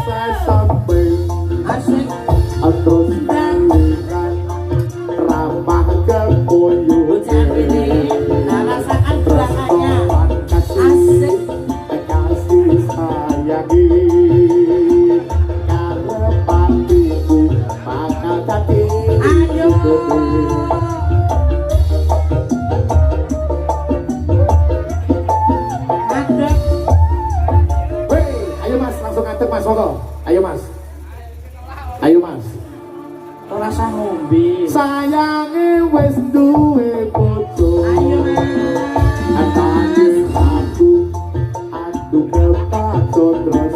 sesampai asik terus nyanyikan ramah kekuyuh bocah ini nah rasakan gerakannya asik kasih sayangi karepan ibu bakal dadi ayo ngadep hei ayo mas langsung ngadep mas monggo ayo mas ayo mas ora usah ngombe sayange wis duwe bojo ayo mas atane aku kepaton